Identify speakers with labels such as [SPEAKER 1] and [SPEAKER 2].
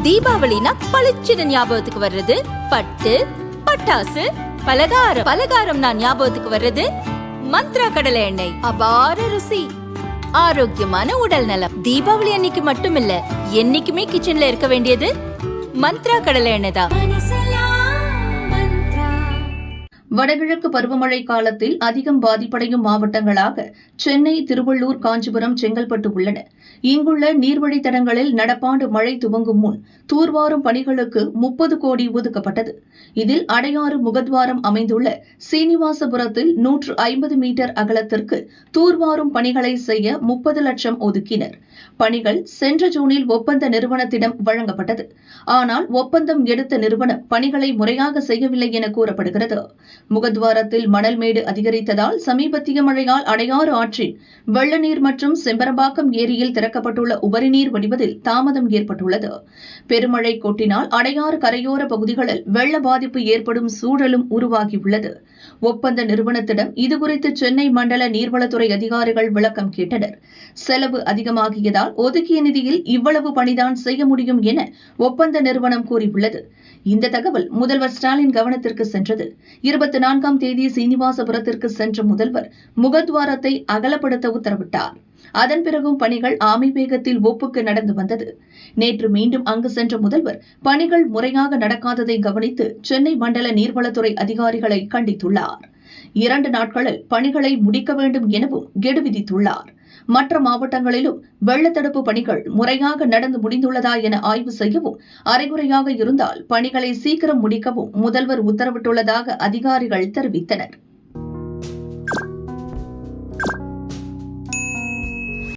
[SPEAKER 1] தீபாவளினா பளிச்சுன்னு ஞாபகத்துக்கு வர்றது பட்டு, பட்டாசு, பலகாரம். பலகாரம்னா ஞாபகத்துக்கு வர்றது மந்த்ரா கடலை எண்ணெய். அபார ருசி, ஆரோக்கியமான உடல் நலம். தீபாவளி அன்னைக்கு மட்டும் இல்ல, என்னைக்குமே கிச்சன்ல இருக்க வேண்டியது மந்த்ரா கடலை எண்ணெய் தான்.
[SPEAKER 2] வடகிழக்கு பருவமழை காலத்தில் அதிகம் பாதிப்படையும் மாவட்டங்களாக சென்னை, திருவள்ளூர், காஞ்சிபுரம், செங்கல்பட்டு உள்ளன. இங்குள்ள நீர்வழித்தடங்களில் நடப்பாண்டு மழை துவங்கும் முன் தூர்வாரும் பணிகளுக்கு 30 கோடி ஒதுக்கப்பட்டது. இதில் அடையாறு முகத்வாரம் அமைந்துள்ள சீனிவாசபுரத்தில் 150 மீட்டர் அகலத்திற்கு தூர்வாரும் பணிகளை செய்ய 30 லட்சம் ஒதுக்கினர். பணிகள் சென்ற ஜூனில் ஒப்பந்த நிறுவனத்திடம் வழங்கப்பட்டது. ஆனால் ஒப்பந்தம் எடுத்த நிறுவனம் பணிகளை முறையாக செய்யவில்லை என கூறப்படுகிறது. முகத்வாரத்தில் மணல் மேடு அதிகரித்ததால் சமீபத்திய மழையால் அடையாறு ஆற்றில் வெள்ள நீர் மற்றும் செம்பரம்பாக்கம் ஏரியில் திறக்கப்பட்டுள்ள உபரிநீர் வடிவதில் தாமதம் ஏற்பட்டுள்ளது. பெருமழை கொட்டினால் அடையாறு கரையோர பகுதிகளில் வெள்ள பாதிப்பு ஏற்படும் சூழலும் உருவாகியுள்ளது. ஒப்பந்த நிறுவனத்திடம் இதுகுறித்து சென்னை மண்டல நீர்வளத்துறை அதிகாரிகள் விளக்கம் கேட்டனர். செலவு அதிகமாகியதால் ஒதுக்கிய நிதியில் இவ்வளவு பணிதான் செய்ய முடியும் என ஒப்பந்த நிறுவனம் கூறியுள்ளது. இந்த தகவல் முதல்வர் ஸ்டாலின் கவனத்திற்கு சென்றது. 24ஆம் தேதி சீனிவாசபுரத்திற்கு சென்ற முதல்வர் முகத்வாரத்தை அகலப்படுத்த உத்தரவிட்டார். அதன் பிறகும் பணிகள் ஆமை வேகத்தில் ஒப்புக்கு நடந்து வந்தது. நேற்று மீண்டும் அங்கு சென்ற முதல்வர் பணிகள் முறையாக நடக்காததை கவனித்து சென்னை மண்டல நீர்வளத்துறை அதிகாரிகளை கண்டித்துள்ளார். 2 நாட்களில் பணிகளை முடிக்க வேண்டும் எனவும் கெடு விதித்துள்ளார். மற்ற மாவட்டங்களிலும் வெள்ளத்தடுப்பு பணிகள் முறையாக நடந்து முடிந்துள்ளதா என ஆய்வு செய்யவும், அரைகுறையாக இருந்தால் பணிகளை சீக்கிரம் முடிக்கவும் முதல்வர் உத்தரவிட்டுள்ளதாக அதிகாரிகள் தெரிவித்தனர்.